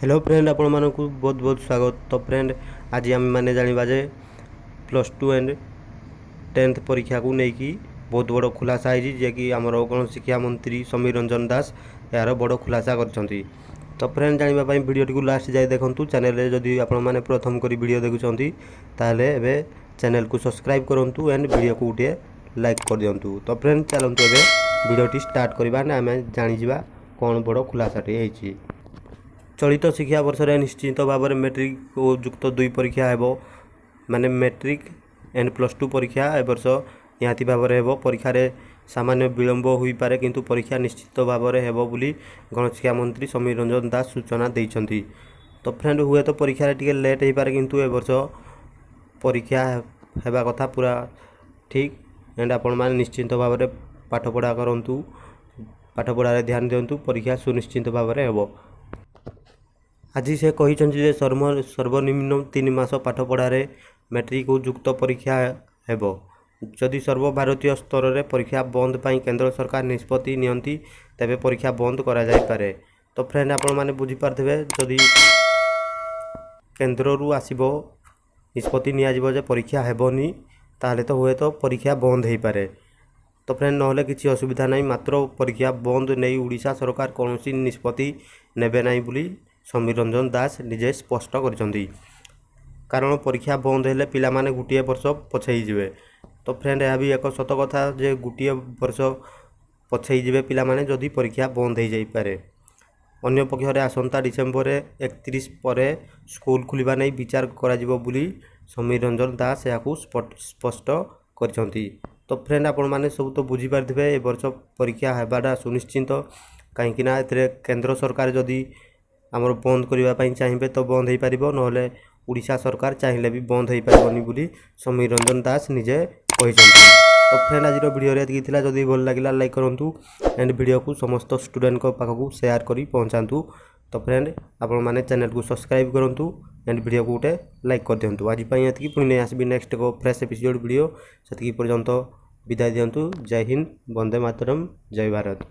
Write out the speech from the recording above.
Hello friend आपण मानक बहुत बहुत स्वागत। तो फ्रेंड आज आम मैंने जाना जे +2 एंड 10th परीक्षा को लेकिन बहुत बड़ खुलासा है जे कि आमर गण शिक्षा मंत्री समीर रंजन दास यार बड़ खुलासा कर। तो फ्रेंड जानापी भिडियो को लास्ट जाए देखूँ। चैनल जदि आपने प्रथम कर वीडियो देखुं ताहले एबे चैनल को सब्सक्राइब करूँ एंड वीडियो को गोटे लाइक कर दिंतु। तो फ्रेंड चलतु एबे वीडियोटी स्टार्ट करवा आम जाना कौन बड़ खुलासाटी है। चलित शिक्षा वर्ष में निश्चित भाव में मैट्रिक और युक्त 2 परीक्षा हेबो माने मैट्रिक एंड +2 परीक्षा ए वर्ष निहाती भाव में हेबो। परीक्षा सामान्य विलंब हो पारे किंतु परीक्षा निश्चित भाव में हेबो बोली गणशिक्षा मंत्री समीर रंजन दास सूचना देइछंती। तो फ्रेंड हुए तो परीक्षा टिके लेट हो पारे किंतु ए वर्ष परीक्षा हेबा कथा पूरा ठीक एंड आपण माने निश्चित भाव में पाठ पढ़ा करंतु, पाठ पढ़ारे ध्यान दिंतु, परीक्षा सुनिश्चित भाव में हेबो। आज से कहते सर्वनिम्न 3 मास पाठ पढ़ारे मैट्रिक और युक्त परीक्षा हेबो। जदि सर्वभारतीय स्तर में परीक्षा बंद पाई केंद्र सरकार निष्पत्ति नियंती तेबे परीक्षा बंद करा जाय पारे। तो फ्रेंड आपण माने बुझी पारथिबे जदि केंद्र रु आसीबो निष्पत्ति निया जिवो जे परीक्षा हेबोनी ताहले तो हुए तो परीक्षा बंद हो पारे। तो फ्रेंड नहले किसी असुविधा नहीं, मात्र परीक्षा बंद नहीं ओडिशा सरकार कौन निष्पत्ति नेबे नहीं बोली समीर रंजन दास निजे स्पष्ट कर। कारण परीक्षा बंद हेले पिला माने गोटे वर्ष पछई जिवे। तो फ्रेंड यह भी एक सत कथा जे गोटे वर्ष पछई जिवे पिला माने जदि परीक्षा बंद हो जाई पारे। अन्य पक्षरे आसंता डिसेम्बर 31 पर स्कूल खुलिबा नहीं विचार करा जिवो बोली समीर रंजन दास याकू स्पष्ट करछंती। तो फ्रेंड आपण माने सब तो बुझी पारथिबे ए वर्ष परीक्षा हेबाडा सुनिश्चित कहीं केंद्र सरकार जदि आमर बंद करने चाहिए तो बंद हो पार ना ओडिशा सरकार चाहिए भी बंद हो पारनी बोली समीर रंजन दास निजे कहते। तो फ्रेंड आज वीडियो ये जदि भल लगे लाइक करूँ एंड वीडियो को समस्त स्टूडेंट को पाखक शेयर कर पहुँचातु। तो फ्रेंड आपण मैंने चैनल को सब्सक्राइब करूँ एंड वीडियो को गोटे लाइक कर दिंतु। आज ये पुणी नहीं आसबि नेक्स्ट को फ्रेश एपिसोड वीडियो से पर्यंत विदाय दिंतु। जय हिंद, वंदे मातरम, जय भारत।